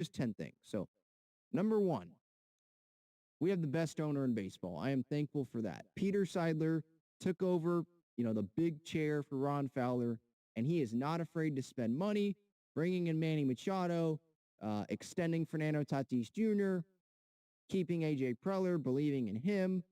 just 10 things. So, number one, we have the best owner in baseball. I am thankful for that. Peter Seidler took over, the big chair for Ron Fowler, and he is not afraid to spend money, bringing in Manny Machado, extending Fernando Tatis Jr., keeping A.J. Preller, believing in him,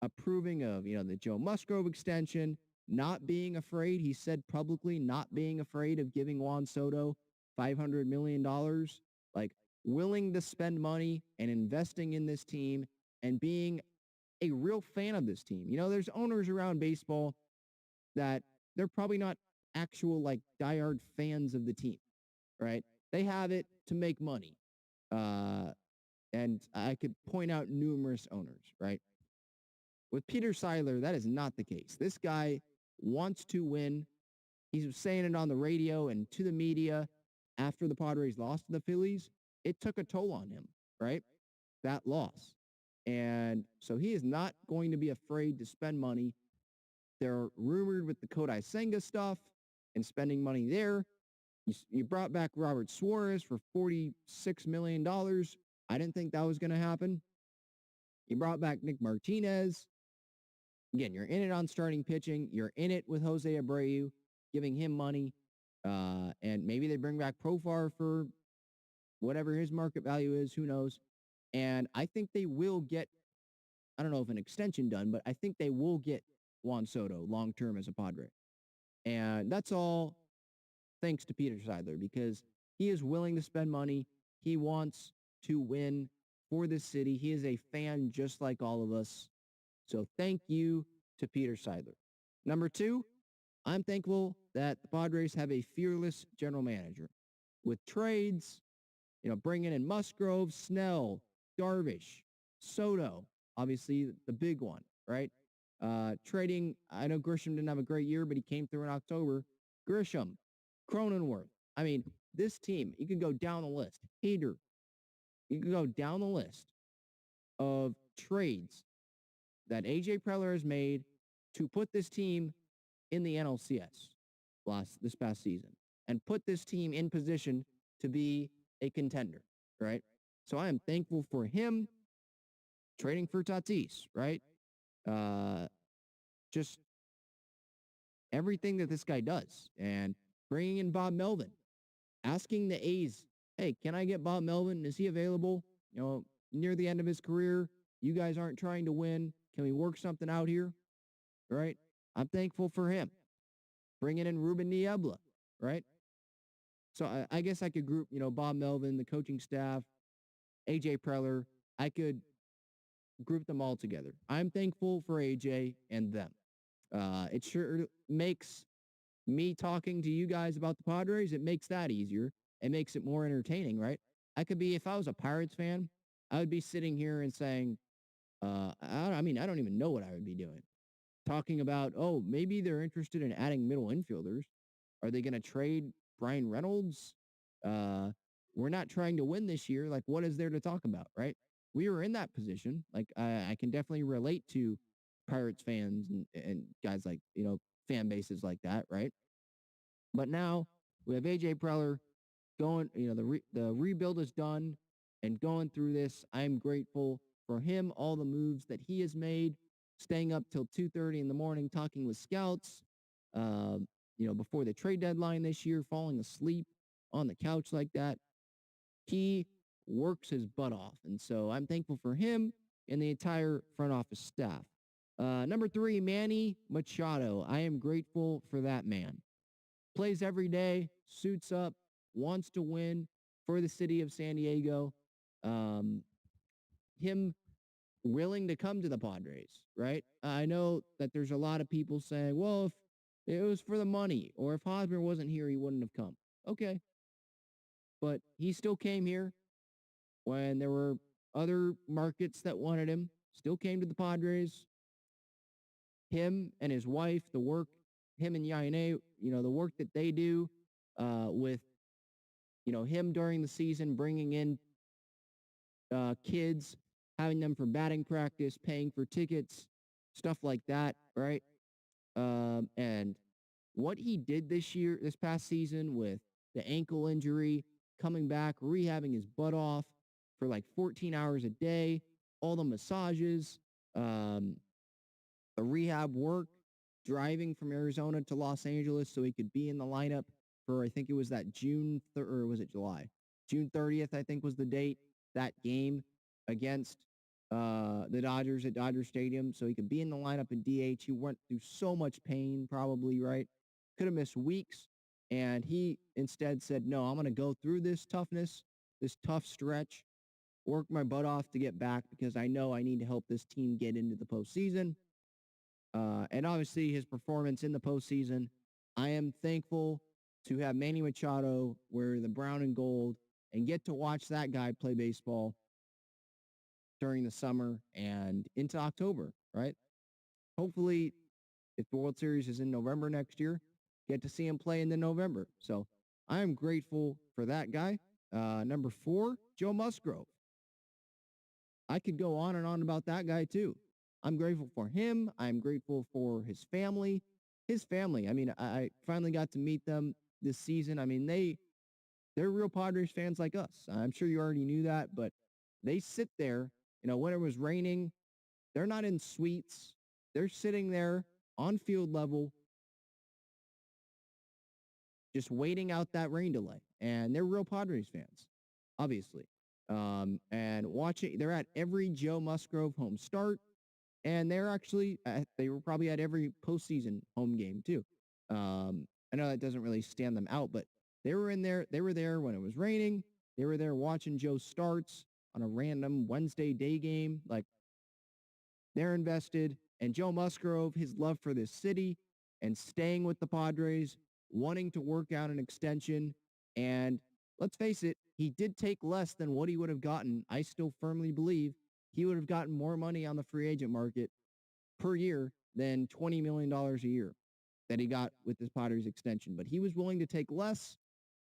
approving of, the Joe Musgrove extension, not being afraid. He said publicly not being afraid of giving Juan Soto $500 million, like willing to spend money and investing in this team and being a real fan of this team. There's owners around baseball that they're probably not actual like diehard fans of the team, right? They have it to make money. And I could point out numerous owners, right? With Peter Seidler, that is not the case. This guy wants to win. He's saying it on the radio and to the media after the Padres lost to the Phillies. It took a toll on him, right? That loss. And so he is not going to be afraid to spend money. They're rumored with the Kodai Senga stuff and spending money there. You brought back Robert Suarez for $46 million. I didn't think that was going to happen. You brought back Nick Martinez. Again, you're in it on starting pitching. You're in it with Jose Abreu, giving him money. And maybe they bring back Profar for whatever his market value is. Who knows? And I think they will get, I don't know if an extension done, but I think they will get Juan Soto long-term as a Padre. And that's all thanks to Peter Seidler because he is willing to spend money. He wants to win for this city. He is a fan just like all of us. So thank you to Peter Seidler. Number two, I'm thankful that the Padres have a fearless general manager. With trades, bringing in Musgrove, Snell, Darvish, Soto, obviously the big one, right? Trading, I know Grisham didn't have a great year, but he came through in October. Grisham, Cronenworth. I mean, this team, you can go down the list. Hader, you can go down the list of trades that A.J. Preller has made to put this team in the NLCS this past season and put this team in position to be a contender, right? So I am thankful for him trading for Tatis, right? Just everything that this guy does and bringing in Bob Melvin, asking the A's, hey, can I get Bob Melvin? Is he available? Near the end of his career, you guys aren't trying to win. Can we work something out here? Right? I'm thankful for him. Bringing in Ruben Niebla, right? So I guess I could group, Bob Melvin, the coaching staff, A.J. Preller. I could group them all together. I'm thankful for A.J. and them. It sure makes me talking to you guys about the Padres, it makes that easier. It makes it more entertaining, right? If I was a Pirates fan, I would be sitting here and saying, I don't even know what I would be doing. Talking about, maybe they're interested in adding middle infielders. Are they going to trade Brian Reynolds? We're not trying to win this year. Like, what is there to talk about, right? We were in that position. Like, I can definitely relate to Pirates fans and guys like, fan bases like that, right? But now we have A.J. Preller going, the rebuild is done and going through this. I'm grateful for him, all the moves that he has made, staying up till 2:30 in the morning, talking with scouts, before the trade deadline this year, falling asleep on the couch like that. He works his butt off. And so I'm thankful for him and the entire front office staff. Number three, Manny Machado. I am grateful for that man. Plays every day, suits up, wants to win for the city of San Diego. Him willing to come to the Padres, right? I know that there's a lot of people saying, well, if it was for the money or if Hosmer wasn't here, he wouldn't have come. Okay. But he still came here when there were other markets that wanted him, still came to the Padres. Him and his wife, him and Yaine, the work that they do with, him during the season, bringing in kids, having them for batting practice, paying for tickets, stuff like that, right? And what he did this past season with the ankle injury, coming back, rehabbing his butt off for like 14 hours a day, all the massages, um, the rehab work, driving from Arizona to Los Angeles so he could be in the lineup for, I think it was that or was it July? June 30th, I think was the date, that game against the Dodgers at Dodger Stadium, so he could be in the lineup in DH. He went through so much pain, probably, right? Could have missed weeks, and he instead said, no, I'm going to go through this toughness, this tough stretch, work my butt off to get back because I know I need to help this team get into the postseason. And obviously his performance in the postseason, I am thankful to have Manny Machado wear the brown and gold and get to watch that guy play baseball during the summer and into October, right? Hopefully, if the World Series is in November next year, get to see him play in the November. So I am grateful for that guy. Number 4, Joe Musgrove. I could go on and on about that guy too. I'm grateful for him. I'm grateful for his family. His family. I mean, I finally got to meet them this season. I mean, they're real Padres fans like us. I'm sure you already knew that, but they sit there, when it was raining, they're not in suites. They're sitting there on field level, just waiting out that rain delay. And they're real Padres fans, obviously. And they're at every Joe Musgrove home start. And they're actually, they were probably at every postseason home game too. I know that doesn't really stand them out, but they were there when it was raining. They were there watching Joe starts on a random Wednesday day game. Like, they're invested. And Joe Musgrove, his love for this city and staying with the Padres, wanting to work out an extension. And let's face it, he did take less than what he would have gotten. I still firmly believe he would have gotten more money on the free agent market per year than $20 million a year that he got with this Padres extension. But he was willing to take less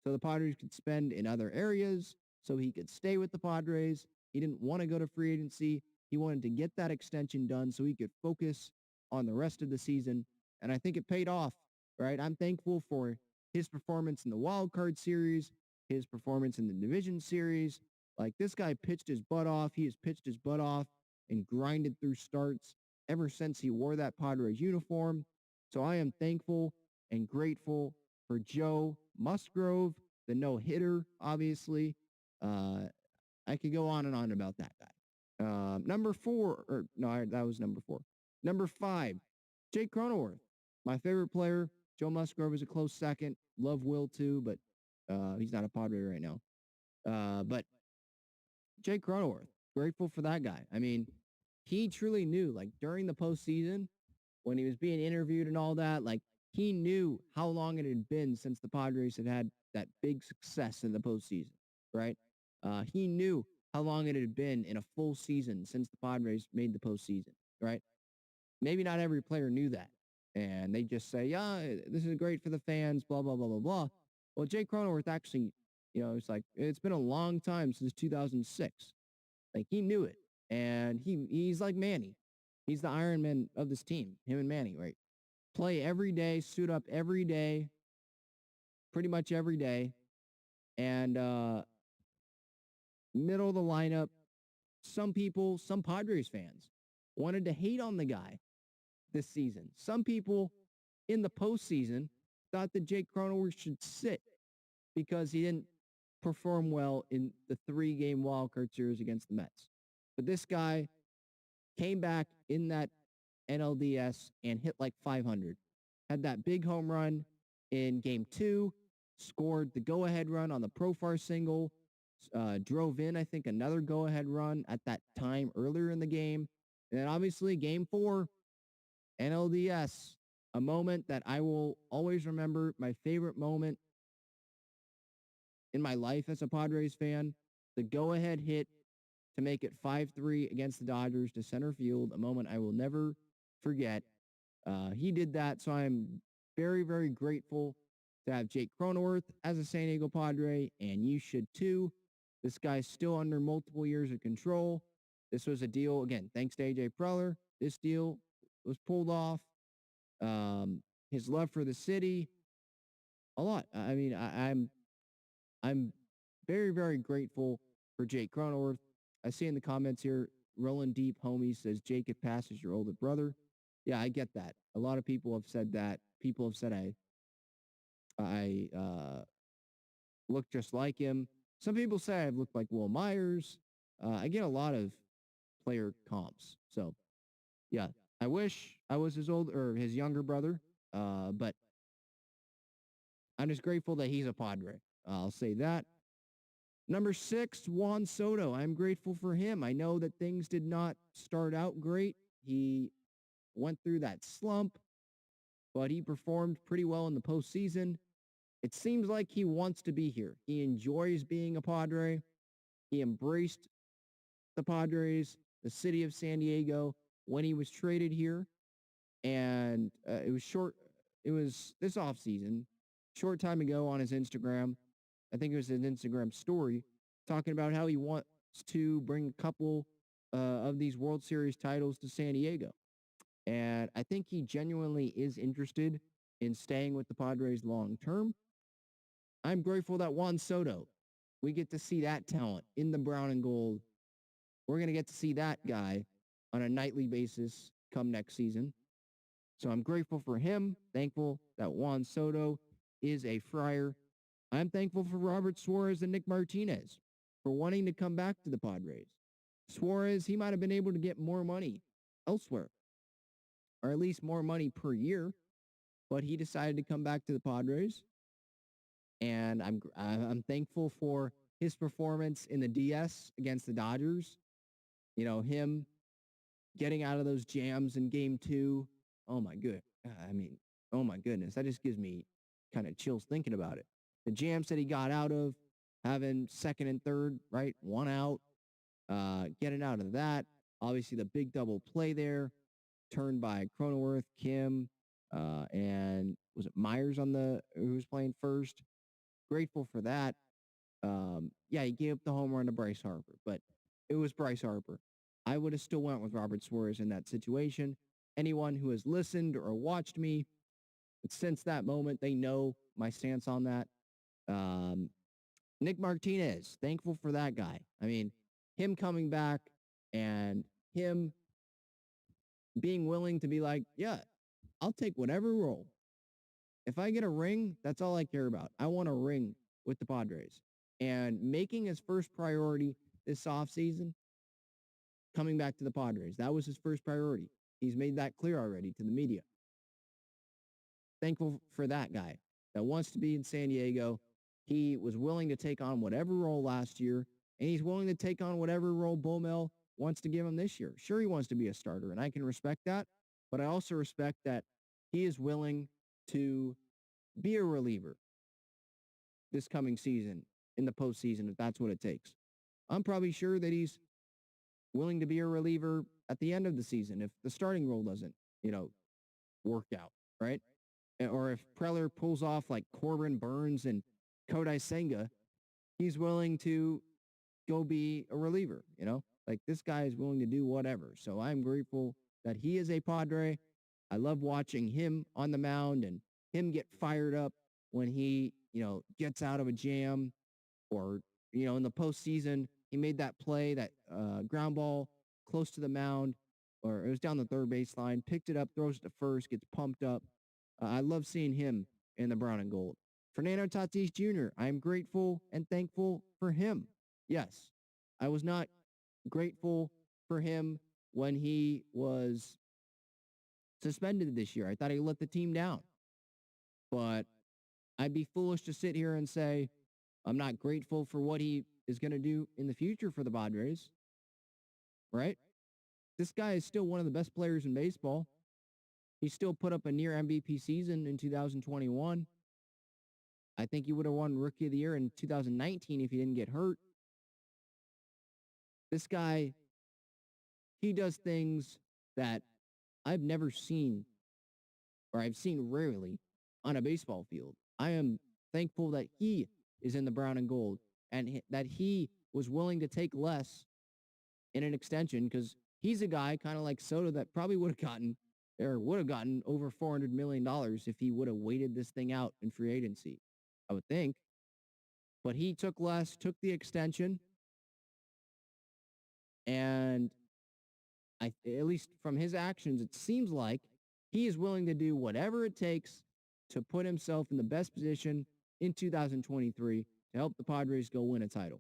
so the Padres could spend in other areas, so he could stay with the Padres. He didn't want to go to free agency. He wanted to get that extension done so he could focus on the rest of the season. And I think it paid off, right? I'm thankful for his performance in the wild card series, his performance in the division series. Like, this guy pitched his butt off. He has pitched his butt off and grinded through starts ever since he wore that Padres uniform. So I am thankful and grateful for Joe Musgrove, the no-hitter, obviously. I could go on and on about that guy. Number 4, or no, that was number 4. Number 5, Jake Cronenworth, my favorite player. Joe Musgrove is a close second. Love Will too, but he's not a Padre right now. But Jake Cronenworth, grateful for that guy. I mean, he truly knew, like, during the postseason, when he was being interviewed and all that, like, he knew how long it had been since the Padres had that big success in the postseason, right? He knew how long it had been in a full season since the Padres made the postseason, right? Maybe not every player knew that. And they just say, yeah, this is great for the fans, blah, blah, blah, blah, blah. Well, Jake Cronenworth actually, it's like, it's been a long time since 2006. Like, he knew it. And he's like Manny. He's the Iron Man of this team, him and Manny, right? Play every day, suit up every day, pretty much every day. And middle of the lineup, some Padres fans wanted to hate on the guy this season. Some people in the postseason thought that Jake Cronenworth should sit because he didn't perform well in the 3-game wildcard series against the Mets. But this guy came back in that NLDS and hit like 500. Had that big home run in game 2, scored the go-ahead run on the Profar single, drove in, I think, another go-ahead run at that time earlier in the game. And then obviously game 4, NLDS, a moment that I will always remember, my favorite moment in my life as a Padres fan, the go-ahead hit to make it 5-3 against the Dodgers to center field, a moment I will never forget. He did that, so I'm very, very grateful to have Jake Cronenworth as a San Diego Padre, and you should too. This guy's still under multiple years of control. This was a deal, again, thanks to A.J. Preller. This deal was pulled off. His love for the city, a lot. I mean, I'm very, very grateful for Jake Cronenworth. I see in the comments here, Rolling Deep Homie says Jacob Pass is your older brother. Yeah, I get that. A lot of people have said that. People have said I look just like him. Some people say I've looked like Will Myers. I get a lot of player comps. So yeah, I wish I was his old or his younger brother. But I'm just grateful that he's a Padre. I'll say that. Number 6, Juan Soto. I'm grateful for him. I know that things did not start out great. He went through that slump, but he performed pretty well in the postseason. It seems like he wants to be here. He enjoys being a Padre. He embraced the Padres, the city of San Diego, when he was traded here. And it was this offseason, short time ago on his Instagram. I think it was an Instagram story talking about how he wants to bring a couple of these World Series titles to San Diego. And I think he genuinely is interested in staying with the Padres long term. I'm grateful that Juan Soto, we get to see that talent in the brown and gold. We're going to get to see that guy on a nightly basis come next season. So I'm grateful for him, thankful that Juan Soto is a Friar. I'm thankful for Robert Suarez and Nick Martinez for wanting to come back to the Padres. Suarez, he might have been able to get more money elsewhere, or at least more money per year, but he decided to come back to the Padres. And I'm thankful for his performance in the DS against the Dodgers. You know, him getting out of those jams in game 2. Oh my good. I mean, oh my goodness. That just gives me kind of chills thinking about it. The jams that he got out of, having second and third, right? 1 out, getting out of that. Obviously the big double play there, turned by Cronenworth, Kim, and was it Myers who was playing first? Grateful for that. Yeah, he gave up the home run to Bryce Harper, but it was Bryce Harper. I would have still went with Robert Suarez in that situation. Anyone who has listened or watched me since that moment, they know my stance on that. Nick Martinez, thankful for that guy. I mean, him coming back and him being willing to be like, yeah, I'll take whatever role. If I get a ring, that's all I care about. I want a ring with the Padres. And making his first priority this offseason, coming back to the Padres. That was his first priority. He's made that clear already to the media. Thankful for that guy that wants to be in San Diego. He was willing to take on whatever role last year, and he's willing to take on whatever role Bomel wants to give him this year. Sure, he wants to be a starter, and I can respect that, but I also respect that he is willing to be a reliever this coming season in the postseason if that's what it takes. I'm probably sure that he's willing to be a reliever at the end of the season if the starting role doesn't, work out, right? Or if Preller pulls off like Corbin Burns and Kodai Senga, he's willing to go be a reliever, Like this guy is willing to do whatever. So I'm grateful that he is a Padre. I love watching him on the mound and him get fired up when he, gets out of a jam or, in the postseason, he made that play, that ground ball close to the mound, or it was down the third baseline, picked it up, throws it to first, gets pumped up. I love seeing him in the brown and gold. Fernando Tatis Jr., I'm grateful and thankful for him. Yes, I was not grateful for him when he was suspended this year. I thought he let the team down. But I'd be foolish to sit here and say I'm not grateful for what he is going to do in the future for the Padres. Right? This guy is still one of the best players in baseball. He still put up a near MVP season in 2021. I think he would have won Rookie of the Year in 2019 if he didn't get hurt. This guy, he does things that I've never seen, or I've seen rarely, on a baseball field. I am thankful that he is in the brown and gold and that he was willing to take less in an extension because he's a guy kind of like Soto that probably would have gotten over $400 million if he would have waited this thing out in free agency, I would think. but he took less, took the extension, and at least from his actions, it seems like he is willing to do whatever it takes to put himself in the best position in 2023 to help the Padres go win a title.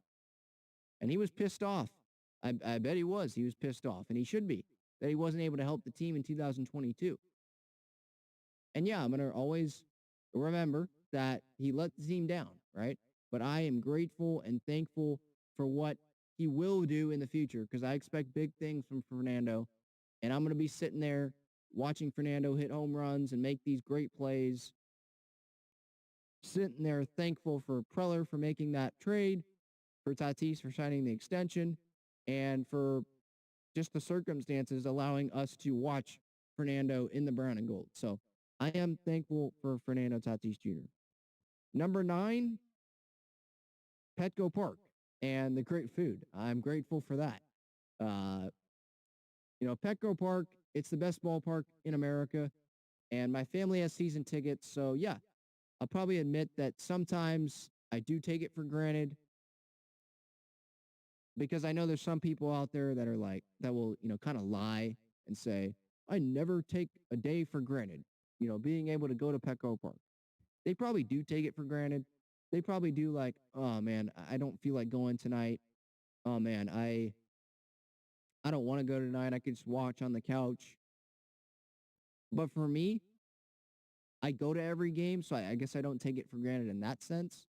And he was pissed off. I bet he was. He was pissed off, and he should be, that he wasn't able to help the team in 2022. And yeah, I'm going to always remember that he let the team down, right? But I am grateful and thankful for what he will do in the future because I expect big things from Fernando. And I'm going to be sitting there watching Fernando hit home runs and make these great plays. Sitting there thankful for Preller for making that trade, for Tatis for signing the extension, and for just the circumstances allowing us to watch Fernando in the brown and gold. So I am thankful for Fernando Tatis Jr. Number 9, Petco Park and the great food. I'm grateful for that. Petco Park, it's the best ballpark in America, and my family has season tickets. So yeah, I'll probably admit that sometimes I do take it for granted because I know there's some people out there that are like, that will, kind of lie and say, I never take a day for granted, being able to go to Petco Park. They probably do take it for granted. They probably do like, oh man, I don't feel like going tonight. Oh man, I don't want to go tonight. I could just watch on the couch. But for me, I go to every game, so I guess I don't take it for granted in that sense.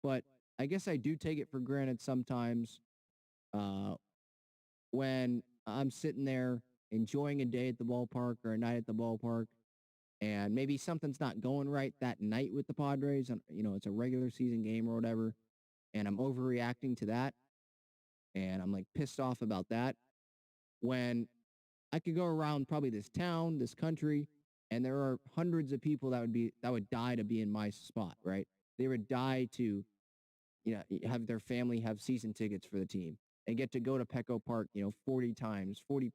But I guess I do take it for granted sometimes when I'm sitting there enjoying a day at the ballpark or a night at the ballpark, and maybe something's not going right that night with the Padres, and it's a regular season game or whatever, and I'm overreacting to that, and I'm like pissed off about that, when I could go around probably this town, this country, and there are hundreds of people that would die to be in my spot, right? They would die to, have their family have season tickets for the team and get to go to Petco Park, 40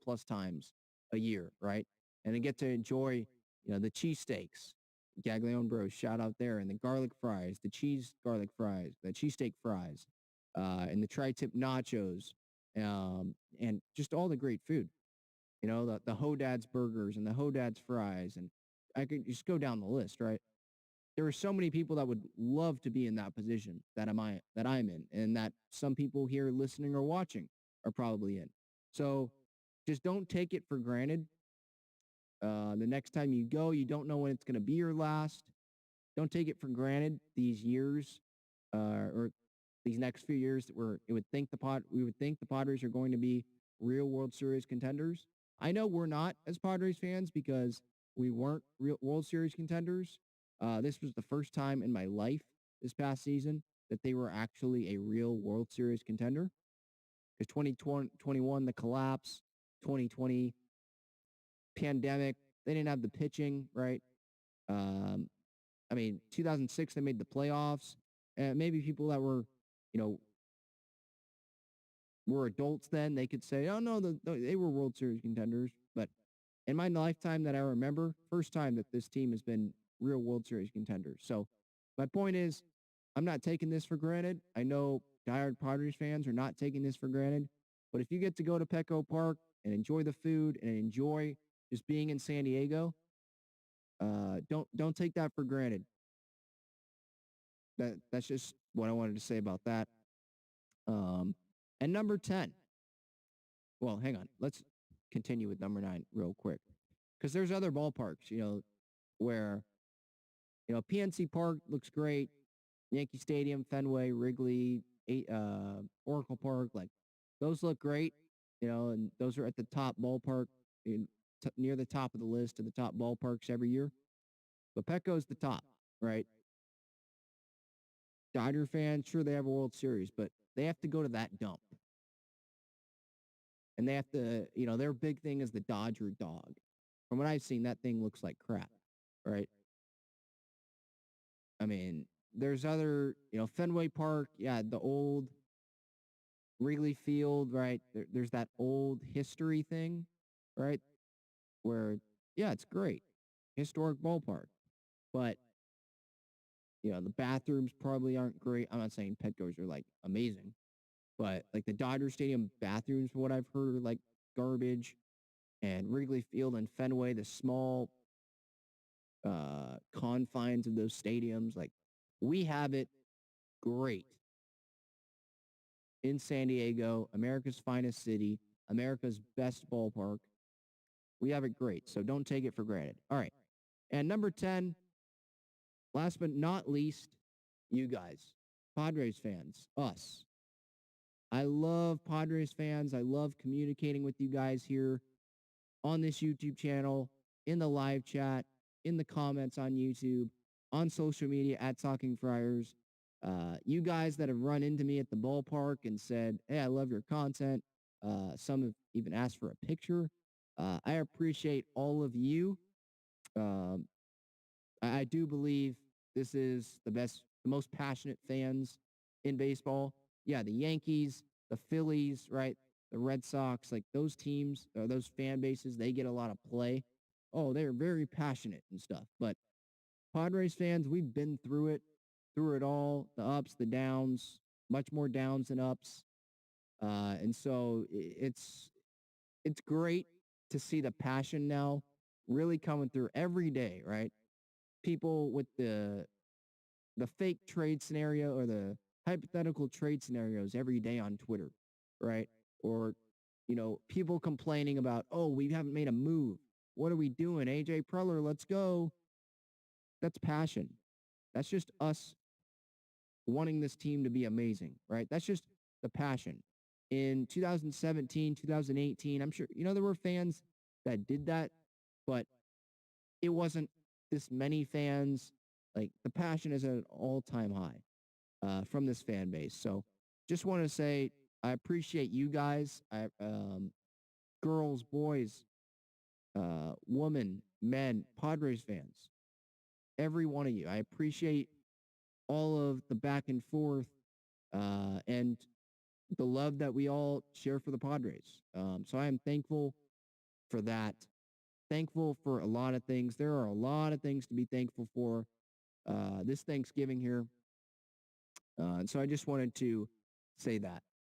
plus times a year, right? And then get to enjoy, the cheesesteaks, Gaglione Bros, shout out there, and the garlic fries, the cheese garlic fries, the cheesesteak fries, and the tri-tip nachos, and just all the great food. The Hodad's burgers and the Hodad's fries, and I could just go down the list, right? There are so many people that would love to be in that position that I'm in, and that some people here listening or watching are probably in. So just don't take it for granted. The next time you go, you don't know when it's going to be your last. Don't take it for granted these years, or these next few years that we would think the Padres are going to be real World Series contenders. I know we're not as Padres fans because we weren't real World Series contenders. This was the first time in my life this past season that they were actually a real World Series contender. Because 2021, the collapse, 2020, pandemic, they didn't have the pitching, right? 2006, they made the playoffs. And maybe people that were, were adults then, they could say, oh, no, they were World Series contenders. But in my lifetime that I remember, first time that this team has been real World Series contenders. So my point is, I'm not taking this for granted. I know diehard Padres fans are not taking this for granted. But if you get to go to Petco Park and enjoy the food and enjoy just being in San Diego, don't take that for granted. That's just what I wanted to say about that. And number 10. Well, hang on. Let's continue with number 9 real quick. Because there's other ballparks, where, PNC Park looks great. Yankee Stadium, Fenway, Wrigley, Oracle Park, like those look great, and those are at the top ballpark, near the top of the list of the top ballparks every year. But Petco's the top, right? Dodger fans, sure, they have a World Series, but they have to go to that dump. And they have to, their big thing is the Dodger dog. From what I've seen, that thing looks like crap, right? I mean, there's other, Fenway Park, yeah, the old Wrigley Field, right? There's that old history thing, right? Where, yeah, it's great. Historic ballpark. But, The bathrooms probably aren't great. I'm not saying Petco's are like amazing, but like the Dodger Stadium bathrooms, from what I've heard, are like garbage. And Wrigley Field and Fenway, the small confines of those stadiums, like we have it great in San Diego, America's finest city, America's best ballpark. We have it great, so don't take it for granted. All right. And number 10, last but not least, you guys, Padres fans, us. I love Padres fans. I love communicating with you guys here on this YouTube channel, in the live chat, in the comments on YouTube, on social media at Talking Friars. You guys that have run into me at the ballpark and said, hey, I love your content. Some have even asked for a picture. I appreciate all of you. Um, I do believe this is the most passionate fans in baseball. Yeah, the Yankees, the Phillies, right? The Red Sox, like those teams, or those fan bases, they get a lot of play. Oh, they're very passionate and stuff. But Padres fans, we've been through it all, the ups, the downs, much more downs than ups. And so it's great to see the passion now really coming through every day, right? People with the fake trade scenario or the hypothetical trade scenarios every day on Twitter, right? Or, people complaining about, oh, we haven't made a move. What are we doing? AJ Preller, let's go. That's passion. That's just us wanting this team to be amazing, right? That's just the passion. In 2017, 2018, I'm sure, there were fans that did that, but it wasn't this many fans. Like the passion is at an all-time high from this fan base. So just want to say I appreciate you guys. Girls, boys, women, men, Padres fans, every one of you. I appreciate all of the back and forth and the love that we all share for the Padres. So I am thankful for that. Thankful for a lot of things. There are a lot of things to be thankful for this Thanksgiving here. And so I just wanted to say that.